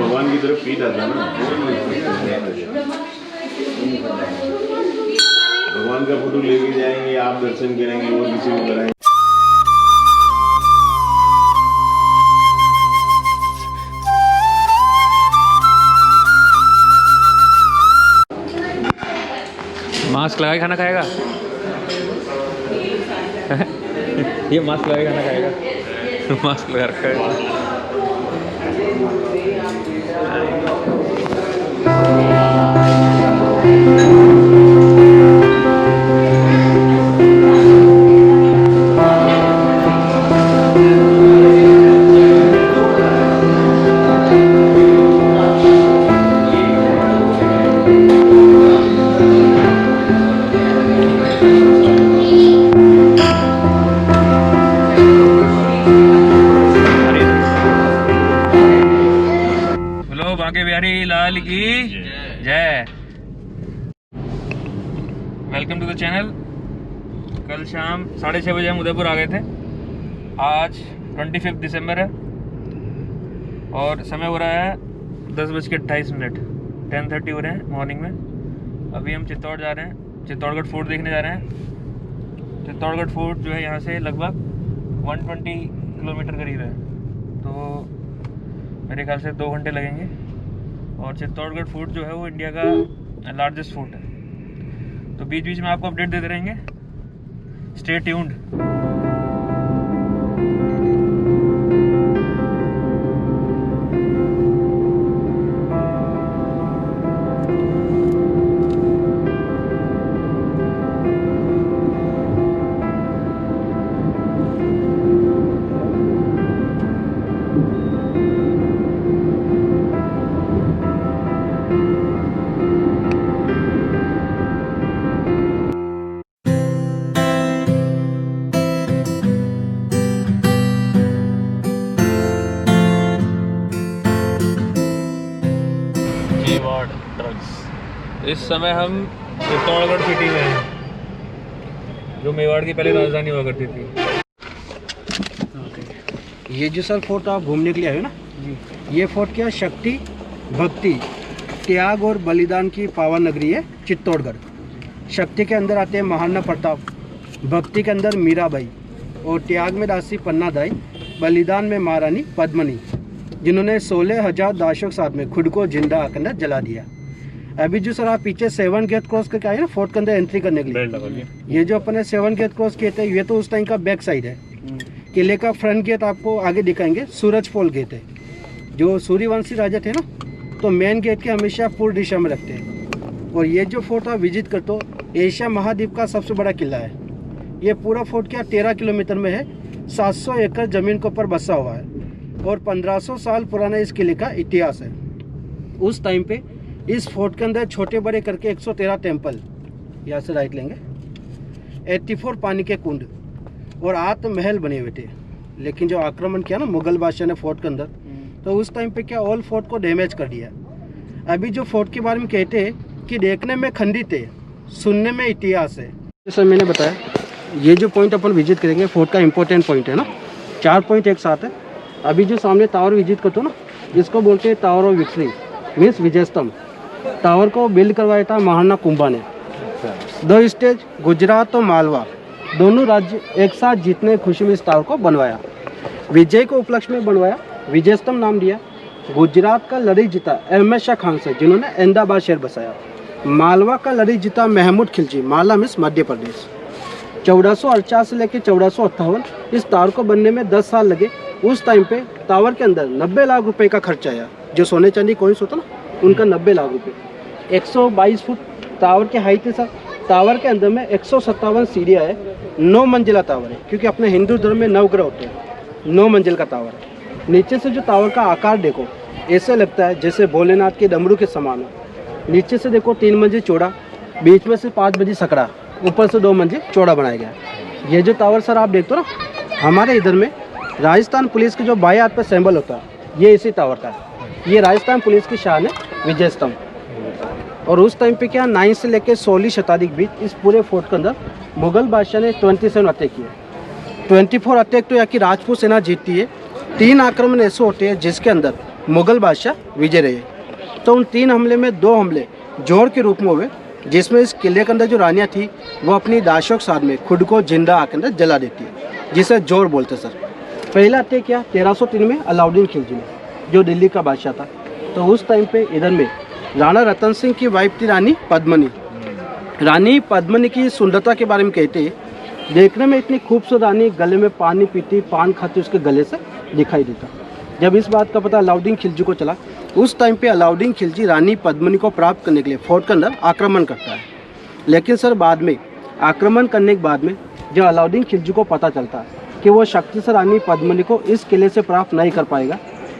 भगवान की तरफ पीठ आता ना, भगवान का फोटो लेके जाएंगे, आप दर्शन करेंगे, वो किसी को कराएंगे। मास्क लगा के खाना खाएगा। ये मास्क लगा के खाना खाएगा। मास्क लगा रखा है। बांके बिहारी लाल की जय। Welcome to the channel. कल शाम 6:30 बजे हम उदयपुर आ गए थे। आज 25 दिसंबर है और समय हो रहा है 10:28। 10:30 हो रहे हैं मॉर्निंग में। अभी हम चित्तौड़ जा रहे हैं, चित्तौड़गढ़ फोर्ट देखने जा रहे हैं। चित्तौड़गढ़ फोर्ट जो है यहाँ से लगभग 120 किलोमीटर करीब है, तो मेरे ख्याल से 2 घंटे लगेंगे। और चित्तौड़गढ़ फोर्ट जो है वो इंडिया का लार्जेस्ट फोर्ट है, तो बीच बीच में आपको अपडेट देते रहेंगे। Stay tuned. इस समय हम चित्तौड़गढ़ सिटी में हैं, जो मेवाड़ की पहले राजधानी हुआ करती थी। ये जो सर फोर्ट आप घूमने के लिए आए हो ना जी, ये फोर्ट क्या शक्ति, भक्ति, त्याग और बलिदान की पावन नगरी है चित्तौड़गढ़। शक्ति के अंदर आते हैं महाराणा प्रताप, भक्ति के अंदर मीराबाई और त्याग में दासी पन्नादाई, बलिदान में महारानी पद्मनी, जिन्होंने 16,000 दासों के साथ में खुद को जिंदा आकर जला दिया। अभी जो सर आप पीछे 7 गेट क्रॉस करके आए ना फोर्ट के अंदर एंट्री करने के लिए, ये जो अपने 7 गेट क्रॉस किए थे ये तो उस टाइम का बैक साइड है। किले का फ्रंट गेट आपको आगे दिखाएंगे, सूरज पोल गेट है। जो सूर्यवंशी राजा थे ना, तो मेन गेट के हमेशा पूर्व दिशा में रखते हैं। और ये जो फोर्ट आप विजिट करते हो, एशिया महाद्वीप का सबसे बड़ा किला है। ये पूरा फोर्ट क्या 13 किलोमीटर में है, 700 एकड़ जमीन के ऊपर बसा हुआ है और 1500 साल पुराना इस किले का इतिहास है। उस टाइम पे इस फोर्ट के अंदर छोटे बड़े करके 113 टेम्पल, यहाँ से राइट लेंगे, 84 पानी के कुंड और 8 महल बने हुए थे। लेकिन जो आक्रमण किया ना मुगल बादशाह ने फोर्ट के अंदर, तो उस टाइम पे क्या ऑल फोर्ट को डैमेज कर दिया। अभी जो फोर्ट के बारे में कहते हैं कि देखने में खंडित है, सुनने में इतिहास है। जैसे मैंने बताया, ये जो पॉइंट अपन विजिट करेंगे फोर्ट का इंपॉर्टेंट पॉइंट है ना, 4 पॉइंट एक साथ है। अभी जो सामने टावर विजिट करते हो ना, इसको बोलते हैं टावर ऑफ विक्ट्री, मीन्स विजय स्तंभ। टावर को बिल्ड करवाया था महाराणा कुंभा ने। 2 स्टेज गुजरात और मालवा दोनों राज्य एक साथ जीतने की खुशी में इस टावर को बनवाया। विजय को उपलक्ष्य में बनवाया, विजय स्तंभ नाम दिया। गुजरात का लड़ाई जीता अहमद शाह खान से, जिन्होंने अहमदाबाद शहर बसाया। मालवा का लड़ाई जीता महमूद खिलजी, माला मिस मध्य प्रदेश। 1448 से लेकर 1458 इस टावर को बनने में 10 साल लगे। उस टाइम पे टावर के अंदर 90 लाख रुपए का खर्चा आया। जो सोने चांदी कॉइन्स होता ना, उनका 90 लाख रुपए। 122 फुट टावर की हाइट है सर। टावर के अंदर में 157 सीढ़ियाँ है। 9 मंजिला टावर है, क्योंकि अपने हिंदू धर्म में 9 ग्रह होते हैं। 9 मंजिल का टावर है। नीचे से जो टावर का आकार देखो, ऐसे लगता है जैसे भोलेनाथ के डमरू के समान हो। नीचे से देखो 3 मंजिल चौड़ा, बीच में से 5 मंजिल सकड़ा, ऊपर से 2 मंजिल चौड़ा बनाया गया। ये जो टावर सर आप देखते हो ना, हमारे इधर में राजस्थान पुलिस के जो बाएं हाथ पे सिंबल होता है, ये इसी टावर का है। ये राजस्थान पुलिस की शान है, विजय स्तंभ। और उस टाइम पे क्या 9 से लेकर 16वीं शताब्दी के बीच इस पूरे फोर्ट के अंदर मुगल बादशाह ने 27 अटैक किए। 24 अटैक तो यहाँ की राजपूत सेना जीतती है। 3 आक्रमण ऐसे होते हैं जिसके अंदर मुगल बादशाह विजय रहे। तो उन 3 हमले में 2 हमले जोर के रूप में हुए, जिसमें इस किले के अंदर जो रानियाँ थी वो अपनी दाशों के साथ में खुद को जिंदा आग के अंदर जला देती है, जिसे जोर बोलते सर। पहला अटैक किया 1303 में अलाउद्दीन खिलजी ने, जो दिल्ली का बादशाह था। तो उस टाइम पे इधर में राणा रतन सिंह की वाइफ थी रानी पद्मनी। रानी पद्मनी की सुंदरता के बारे में कहते हैं, देखने में इतनी खूबसूरत रानी, गले में पानी पीती, पान खाती, उसके गले से दिखाई देता। जब इस बात का पता अलाउद्दीन खिलजी को चला, उस टाइम पे अलाउद्दीन खिलजी रानी पद्मनी को प्राप्त करने के लिए फोर्ट के अंदर आक्रमण करता है। लेकिन सर बाद में आक्रमण करने के बाद में जब अलाउद्दीन खिलजी को पता चलता है कि वो शक्ति से रानी पद्मनी को इस किले से प्राप्त नहीं कर पाएगा,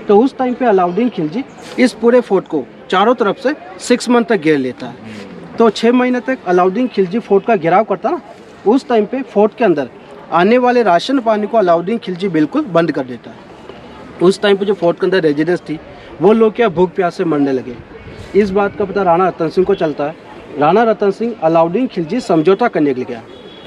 तो उस टाइम पे अलाउद्दीन खिलजी इस पूरे फोर्ट को चारों तरफ से 6 मंथ तक घेर लेता है। तो 6 महीने तक अलाउद्दीन खिलजी फोर्ट का घेराव करता ना, उस टाइम पे फोर्ट के अंदर आने वाले राशन पानी को अलाउद्दीन खिलजी बिल्कुल बंद कर देता है। उस टाइम पे जो फोर्ट के अंदर रेजिडेंस थी वो लोग क्या भूख प्यास से मरने लगे। इस बात का पता राणा रतन सिंह को चलता है। राणा रतन सिंह अलाउद्दीन खिलजी समझौता करने के लिए गया।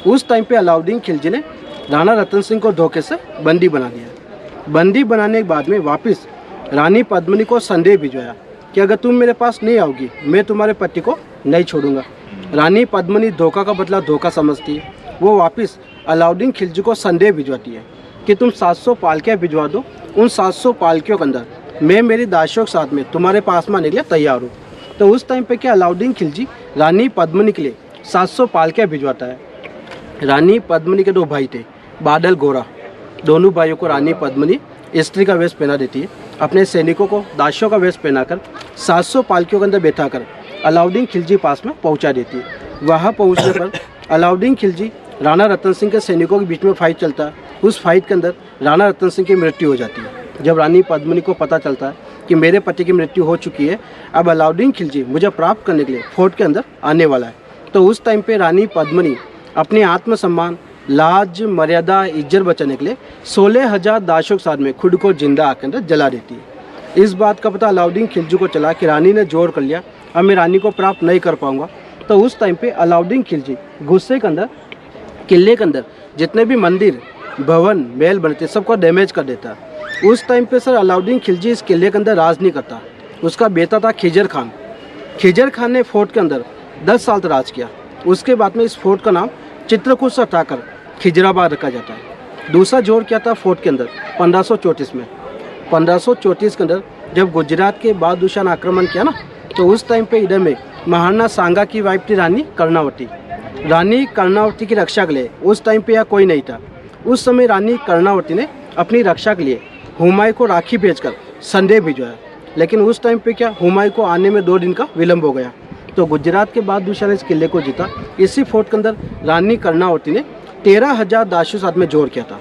उस टाइम पे अलाउद्दीन खिलजी ने राणा रतन सिंह को धोखे से बंदी बना दिया। बंदी बनाने के बाद में वापस रानी पद्मनी को संदेश भिजवाया कि अगर तुम मेरे पास नहीं आओगी मैं तुम्हारे पति को नहीं छोड़ूंगा। रानी पद्मनी धोखा का बदला धोखा समझती है। वो वापस अलाउद्दीन खिलजी को संदेश भिजवाती है कि तुम 700 पालकियाँ भिजवा दो, उन 700 पालकियों के अंदर मैं मेरी दासियों के साथ में तुम्हारे पास में आने के लिए तैयार हूँ। तो उस टाइम पे क्या अलाउद्दीन खिलजी रानी पद्मनी के लिए 700 पालकियाँ भिजवाता है। रानी पद्मनी के 2 भाई थे, बादल गोरा। दोनों भाइयों को रानी पद्मनी स्त्री का वेश पहना देती है, अपने सैनिकों को दासियों का वेश पहनाकर 700 पालकियों के अंदर बैठाकर अलाउद्दीन खिलजी पास में पहुंचा देती है। वहां पहुंचने पर अलाउद्दीन खिलजी राणा रतन सिंह के सैनिकों के बीच में फाइट चलता है। उस फाइट के अंदर राणा रतन सिंह की मृत्यु हो जाती है। जब रानी पद्मनी को पता चलता है कि मेरे पति की मृत्यु हो चुकी है, अब अलाउद्दीन खिलजी मुझे प्राप्त करने के लिए फोर्ट के अंदर आने वाला है, तो उस टाइम पे रानी पद्मनी अपने आत्मसम्मान, लाज, मर्यादा, इज्जत बचाने के लिए 16,000 दासियों के साथ में खुद को जिंदा आग के अंदर जला देती है। इस बात का पता अलाउद्दीन खिलजी को चला कि रानी ने जोर कर लिया, अब मैं रानी को प्राप्त नहीं कर पाऊंगा। तो उस टाइम पे अलाउद्दीन खिलजी गुस्से के अंदर किले के अंदर जितने भी मंदिर, भवन, महल बनते सबको डैमेज कर देता है। उस टाइम पे सर अलाउद्दीन खिलजी इस किले के अंदर राज नहीं करता। उसका बेटा था खिजर खान। खिजर खान ने फोर्ट के अंदर 10 साल तक राज किया। उसके बाद में इस फोर्ट का नाम चित्रकूट से हटाकर खिजराबाद रखा जाता है। दूसरा जोर क्या था फोर्ट के अंदर 1534 में। 1534 के अंदर जब गुजरात के बहादुर शाह ने आक्रमण किया ना, तो उस टाइम पे इधर में महाराणा सांगा की वाइफ थी रानी कर्णावती। रानी कर्णावती की रक्षा के लिए उस टाइम पे यहाँ कोई नहीं था। उस समय रानी कर्णावती ने अपनी रक्षा के लिए हुमायूं को राखी भेजकर संदेश भिजवाया, लेकिन उस टाइम पे क्या हुमायूं को आने में 2 दिन का विलम्ब हो गया। तो गुजरात के बहादुर शाह ने इस किले को जीता। इसी फोर्ट के अंदर रानी कर्णावती ने 13,000 दासियों के साथ में जोर किया था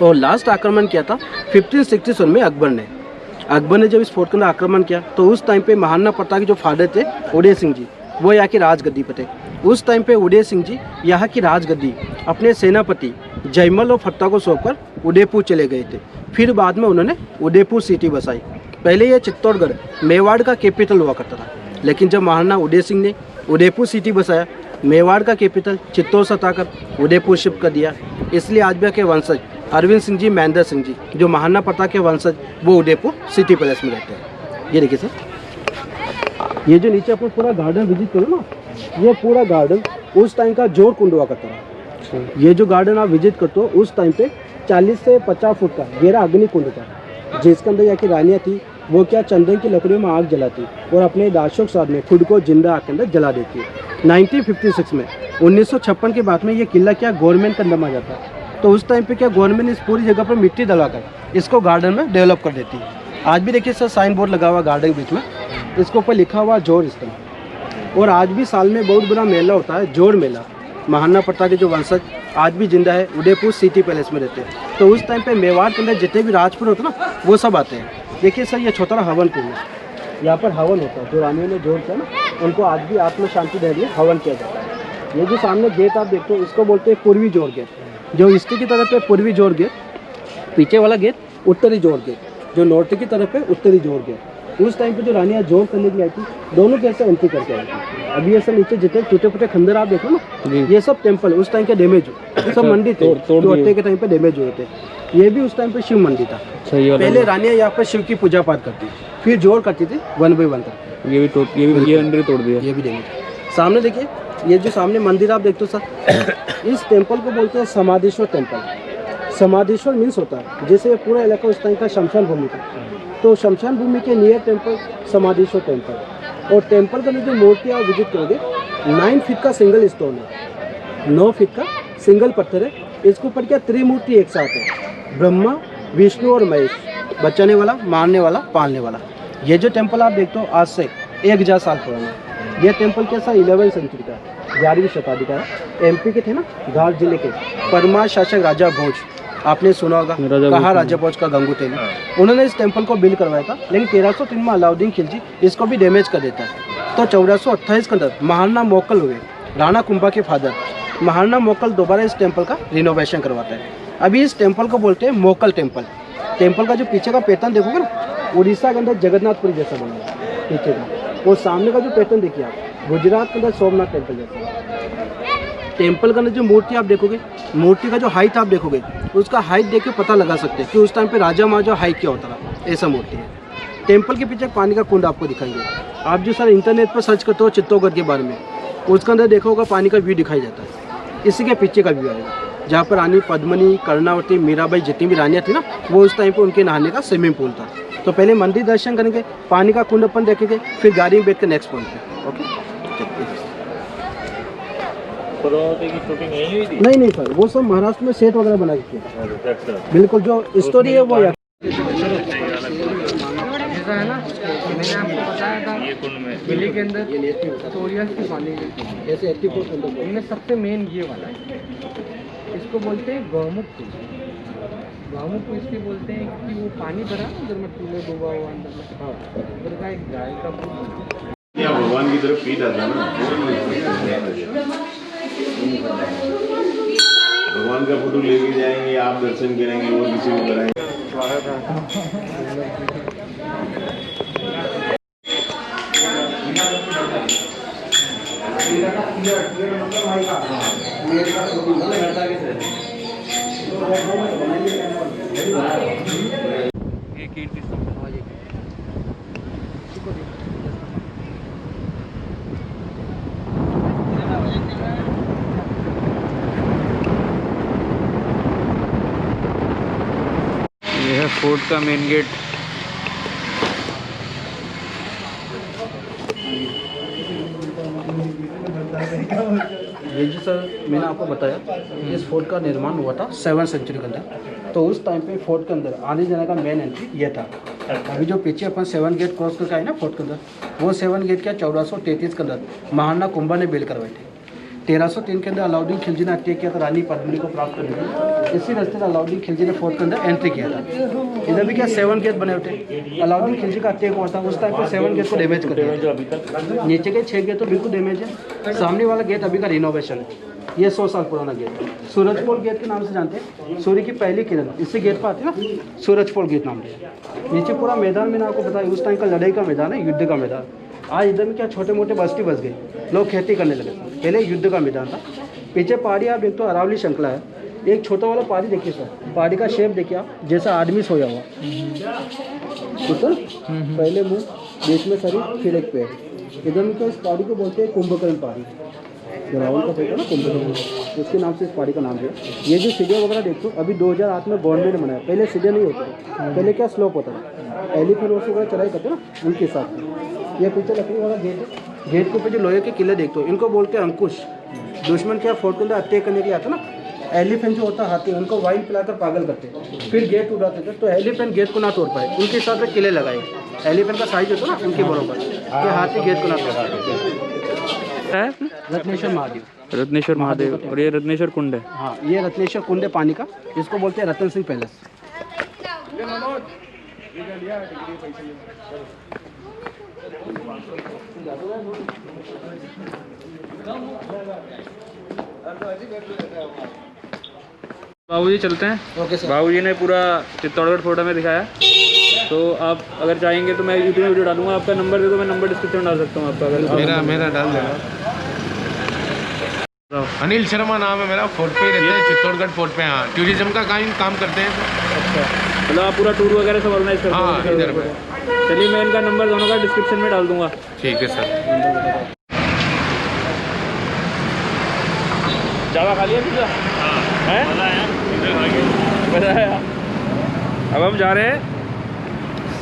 और लास्ट आक्रमण किया था 1567 में अकबर ने जब इस फोर्ट के अंदर आक्रमण किया, तो उस टाइम पे महाराणा प्रताप के जो फादर थे उदय सिंह जी, वो यहाँ की राजगद्दी पे थे। उस टाइम पे उदय सिंह जी यहाँ की राजगद्दी अपने सेनापति जयमल और फत्ता को सौंपकर उदयपुर चले गए थे। फिर बाद में उन्होंने उदयपुर सिटी बसाई। पहले यह चित्तौड़गढ़ मेवाड़ का कैपिटल हुआ करता था, लेकिन जब महाराणा उदय सिंह ने उदयपुर सिटी बसाया, मेवाड़ का कैपिटल चित्तौड़ से हटाकर उदयपुर शिफ्ट कर दिया। इसलिए आज भी के वंशज अरविंद सिंह जी, महेंद्र सिंह जी, जो महाराणा प्रताप के वंशज, वो उदयपुर सिटी पैलेस में रहते हैं। ये देखिए सर, ये जो नीचे अपन पूरा गार्डन विजिट करो ना, ये पूरा गार्डन उस टाइम का जोर कुंड हुआ करता था। ये जो गार्डन आप विजिट करते हो, उस टाइम पे 40 से 50 फुट का गहरा अग्नि कुंड था, जिसके अंदर यहाँ की रानियाँ थी, वो क्या चंदन की लकड़ियों में आग जलाती और अपने दासियों के साथ में खुद को जिंदा आग के अंदर जला देती है। 1956 में 1956 के बाद में ये किला क्या गवर्नमेंट का अंदर आ जाता है। तो उस टाइम पे क्या गवर्नमेंट इस पूरी जगह पर मिट्टी डलवाकर इसको गार्डन में डेवलप कर देती है। आज भी देखिए सर साइन बोर्ड लगा हुआ गार्डन के बीच में, इसके ऊपर लिखा हुआ जोर स्तंभ। और आज भी साल में बहुत बड़ा मेला होता है, जोर मेला। महाराणा प्रताप के जो वंशज आज भी जिंदा है, उदयपुर सिटी पैलेस में रहते हैं। तो उस टाइम पे मेवाड़ के अंदर जितने भी राजपुर होते ना, वो सब आते हैं। देखिए सर, ये छोटा हवन कुंड है, यहाँ पर हवन होता है। जो रानियों ने जोर किया ना, उनको आज भी आत्म शांति देने के लिए हवन किया जाता है। ये जो सामने गेट आप देखते हो, इसको बोलते हैं पूर्वी जोर गेट। जो ईस्ट की तरफ है पूर्वी जोर गेट, पीछे वाला गेट उत्तरी जोर गेट, जो नॉर्थ की तरफ है उत्तरी जोर गेट। उस टाइम पे जो रानियाँ जोर करने के लिए आई थी, दोनों कैसे एंट्री करके आई थी। अभी ये सब नीचे जितने टूटे फूटे खंडर आप देखो ना, ये सब टेम्पल उस टाइम के डैमेज हो, सब मंदिर थे जो हत्या के टाइम पे डैमेज हुए थे। ये भी उस टाइम पे शिव मंदिर था। पहले रानियाँ यहाँ पर शिव की पूजा पाठ करती, फिर जोर करती थी 1 बाय 1 करके। ये मंदिर तोड़ दिया, ये भी डैमेज। सामने देखिए, ये जो सामने मंदिर आप देखते हो सर, इस टेम्पल को बोलते हैं समाधेश्वर टेम्पल। समाधेश्वर मीन्स होता है जैसे पूरा इलाका उस टाइम का शमशान भूमि था, तो शमशान भूमि के नियर टेम्पल समाधेश्वर टेम्पल। और टेम्पल का जो मूर्ति आप विजिट करोगे, 9 फीट का सिंगल स्टोन है, 9 फीट का सिंगल पत्थर है। इसके ऊपर क्या त्रिमूर्ति एक साथ है, ब्रह्मा, विष्णु और महेश, बचाने वाला, मारने वाला, पालने वाला। ये जो टेम्पल आप देखते हो आज से 1000 साल पुराना है। ये टेम्पल कैसा 11वीं सेंचुरी का, 11वीं शताब्दी का है। MP के थे ना, धार जिले के परमार शासक राजा भोज, आपने सुना होगा, कहा राजा भोज का गंगूटेली, उन्होंने इस टेम्पल को बिल्ड करवाया था। लेकिन 1303 में अलाउद्दीन खिलजी इसको भी डैमेज कर देता है। तो 1428 के अंदर महाराणा मोकल हुए, राणा कुंभा के फादर महाराणा मोकल दोबारा इस टेम्पल का रिनोवेशन करवाता है। अभी इस टेम्पल को बोलते हैं मोकल टेम्पल। टेम्पल का जो पीछे का पैटर्न देखोगे ना, उड़ीसा के अंदर जगन्नाथपुरी जैसा बना है पीछे का। और सामने का जो पैटर्न देखिए आप, गुजरात के अंदर सोमनाथ टेम्पल जैसा। टेम्पल के अंदर जो मूर्ति आप देखोगे, मूर्ति का जो हाइट आप देखोगे, उसका हाइट देख के पता लगा सकते हैं कि उस टाइम पे राजा महाराजा हाइट क्या होता था, ऐसा मूर्ति है। टेम्पल के पीछे पानी का कुंड आपको दिखाएंगे। आप जो सर इंटरनेट पर सर्च करते हो चित्तौड़गढ़ के बारे में, उसके अंदर देखा होगा पानी का व्यू दिखाई जाता है। इसी के पीछे का व्यू आएगा, जहाँ पर रानी पद्मनी, कर्णावती, मीराबाई, जितनी भी रानियाँ थी ना, वो उस टाइम पे उनके नहाने का स्विमिंग पूल था। तो पहले मंदिर दर्शन करेंगे, पानी का कुंड अपन देखेंगे, फिर गाड़ी में बैठ के नेक्स्ट पॉइंट पे। ओके, नहीं सर, वो सब महाराष्ट्र में सेट वगैरह बना के किया। बिल्कुल, जो स्टोरी है वो है ना, मैंने आपको बताया था दिल्ली के अंदर टोरियस की पानी ऐसे 84 इनमें सबसे मेन ये वाला है। इसको बोलते हैं गौमुख कुंड। गौमुख को इसलिए बोलते हैं कि वो पानी भरा उधर में टूले डूबा हुआ अंदर में, उधर का एक गाय का दूध या भगवान की तरफ पीठ आता ना, भगवान का फोटो लेके जाएंगे, आप दर्शन करेंगे, वो किसी को कराएंगे। ये कीर्ति ये है फोर्ट का मेन गेट। ये जो सर मैंने आपको बताया, इस फोर्ट का निर्माण हुआ था 7वीं सेंचुरी के अंदर। तो उस टाइम पे फोर्ट के अंदर आने जाने का मेन एंट्री ये था। अभी जो पीछे अपन 7 गेट क्रॉस करके आए ना फोर्ट के अंदर, वो 7 गेट क्या 1433 के अंदर महाराणा कुंभा ने बिल्ड करवाए थे। 1303 के अंदर अलाउद्दीन खिलजी ने हत्या किया था रानी पद्मिनी को प्राप्त करने के लिए। इसी रास्ते से अलाउद्दीन खिलजी ने फोर्ट के अंदर एंट्री किया था। इधर भी क्या 7 गेट बने हुए थे। अलाउद्दीन खिलजी का हत्या हुआ था, उस टाइम पर 7 गेट को डैमेज कर दिया। नीचे के 6 गेट तो बिल्कुल डैमेज है। सामने वाला गेट अभी का रिनोवेशन है। ये 100 साल पुराना गेट है। सूरजपोल गेट के नाम से जानते हैं, सूर्य की पहली किरण इससे गेट पर आती है ना, सूरजपोल गेट नाम है। नीचे पूरा मैदान मैंने आपको बताया, उस टाइम का लड़ाई का मैदान है, युद्ध का मैदान। आज इधर में क्या छोटे मोटे बस्ती बस गए, लोग खेती करने लगे। पहले युद्ध का मैदान था। पीछे पहाड़ी आप देखते हो, अरावली श्रृंखला है। एक छोटा वाला पहाड़ी देखिए सर, पहाड़ी का शेप देखिए आप, जैसा आदमी सोया हुआ, ठीक है। पहले मुंह, बीच में शरीर, फिर एक पैर। इधर में क्या इस पहाड़ी को बोलते हैं कुंभकर्ण पहाड़ी। रावण का फेंका ना कुंभकर्ण, उसके नाम से इस पहाड़ी का नाम है। ये जो सीढ़ियाँ वगैरह देखो, अभी 2008 में गवर्नमेंट ने बनाया। पहले सीढ़ियाँ नहीं होती, पहले क्या स्लोप होता था। एलिफेंट वगैरह चढ़ाई करते ना, उनके साथ। ये पीछे लकड़ी वाला गेट है। गेट के ऊपर जो लोहे के किले देखते हो, इनको बोलते हैं अंकुश। दुश्मन क्या फोर्ट के अंदर हत्या करने के लिए आता ना, एलिफेंट जो होता हाथी, उनको वाइन पिलाकर पागल करते, फिर गेट उड़ाते थे। तो एलिफेंट गेट को ना तोड़ पाए, उनके हिसाब से किले लगाए। एलिफेंट का साइज होता ना उनके बराबर, कि हाथी गेट को ना तोड़ पाए। रत्नेश्वर महादेव। रत्नेश्वर महादेव। और ये रत्नेश्वर कुंड है। हाँ, ये रत्नेश्वर कुंड है पानी का। इसको बोलते हैं रतन सिंह पैलेस। बाबूजी चलते हैं। Okay sir. बाबूजी ने पूरा चित्तौड़गढ़ फोर्ट में दिखाया, तो आप अगर चाहेंगे तो मैं यूट्यूब में वीडियो डालूंगा, आपका नंबर दे दो, मैं नंबर डिस्क्रिप्शन में डाल सकता हूँ आपका, अगर मेरा डाल देना। अनिल शर्मा नाम है मेरा, फोर्ट पे ही रहते हैं, चित्तौड़गढ़ फोर्ट पे। हाँ, टूरिज्म का काम करते हैं। अच्छा, मतलब आप पूरा टूर वगैरह सब ऑर्गेनाइज करते हैं? हाँ, इधर पे। चलिए मैं इनका नंबर दोनों का डिस्क्रिप्शन में डाल दूंगा। ठीक है सर। ज़्यादा खा लिया पिज़्ज़ा? हैं? मज़ा आया। अब हम जा रहे हैं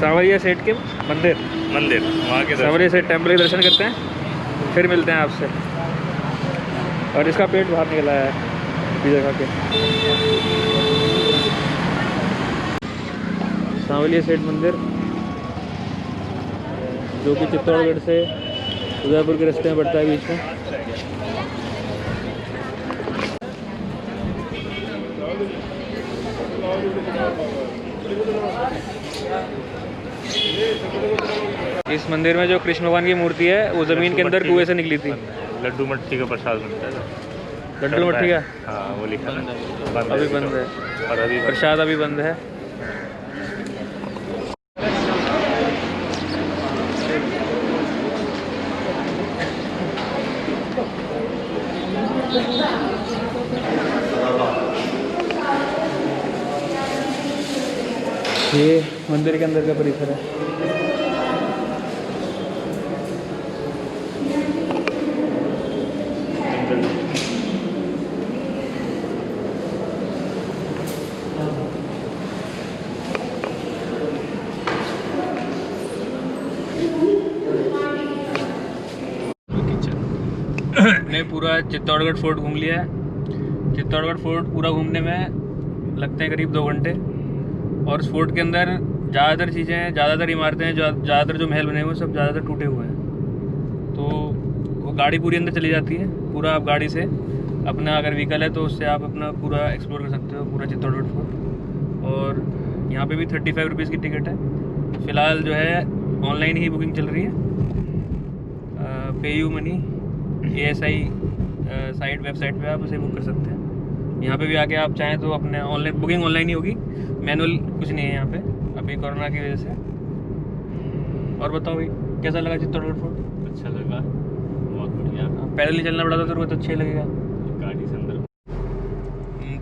सांवरिया सेठ के मंदिर वहाँ के सांवरिया सेठ टेम्पल के दर्शन करते हैं, फिर मिलते हैं आपसे। और इसका पेट बाहर निकल आया है पिज़्ज़ा खा के। सांवरिया सेठ मंदिर जो कि चित्तौड़गढ़ से उदयपुर के रास्ते में पड़ता है बीच में। इस मंदिर में जो कृष्ण भगवान की मूर्ति है वो ज़मीन के अंदर कुएं से निकली थी। लड्डू मट्ठी का प्रसाद मिलता है। लड्डू मट्ठी का? हाँ, वो लिखा है। अभी बंद है, और अभी प्रसाद अभी बंद है। ये मंदिर के अंदर का परिसर है। ने पूरा चित्तौड़गढ़ फोर्ट घूम लिया है। चित्तौड़गढ़ फोर्ट पूरा घूमने में लगते हैं करीब 2 घंटे। और उस फोर्ट के अंदर ज़्यादातर चीज़ें, ज़्यादातर इमारतें हैं, ज़्यादातर जो महल बने हुए हैं सब ज़्यादातर टूटे हुए हैं। तो वो गाड़ी पूरी अंदर चली जाती है, पूरा आप गाड़ी से अपना अगर व्हीकल है तो उससे आप अपना पूरा एक्सप्लोर कर सकते हो पूरा चित्तौड़गढ़ फोर्ट। और यहाँ पे भी 35 रुपीज़ की टिकट है। फ़िलहाल जो है ऑनलाइन ही बुकिंग चल रही है। PayU money ASI site website पे आप उसे बुक कर सकते हैं। यहाँ पे भी आके आप चाहें तो अपने ऑनलाइन बुकिंग ऑनलाइन ही होगी, मैनुअल कुछ नहीं है यहाँ पे अभी कोरोना की वजह से। और बताओ भाई कैसा लगा चित्तौड़गढ़ फोर्ट? अच्छा लगा, बहुत बढ़िया। पैदल ही चलना पड़ा था तो वो तो अच्छा ही लगेगा गाड़ी से अंदर।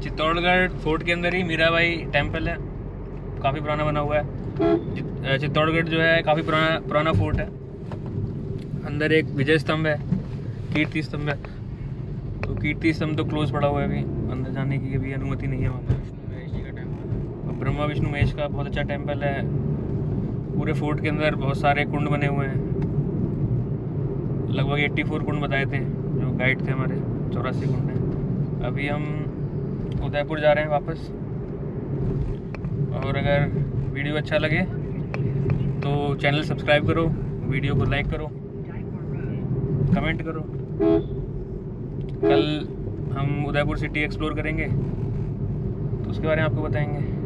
चित्तौड़गढ़ फोर्ट के अंदर ही मीराबाई टेम्पल है, काफ़ी पुराना बना हुआ है। चित्तौड़गढ़ जो है काफ़ी पुराना फोर्ट है। अंदर एक विजय स्तंभ है, कीर्ति स्तंभ है। तो कीर्ति स्तंभ तो क्लोज पड़ा हुआ है, अभी अंदर जाने की अभी अनुमति नहीं है वहाँ पर। ब्रह्मा विष्णु महेश का बहुत अच्छा टेम्पल है। पूरे फोर्ट के अंदर बहुत सारे कुंड बने हुए हैं, लगभग 84 कुंड बताए थे जो गाइड थे हमारे, 84 कुंड हैं। अभी हम उदयपुर जा रहे हैं वापस। और अगर वीडियो अच्छा लगे तो चैनल सब्सक्राइब करो, वीडियो को लाइक करो, कमेंट करो। कल हम उदयपुर सिटी एक्सप्लोर करेंगे तो उसके बारे में आपको बताएंगे।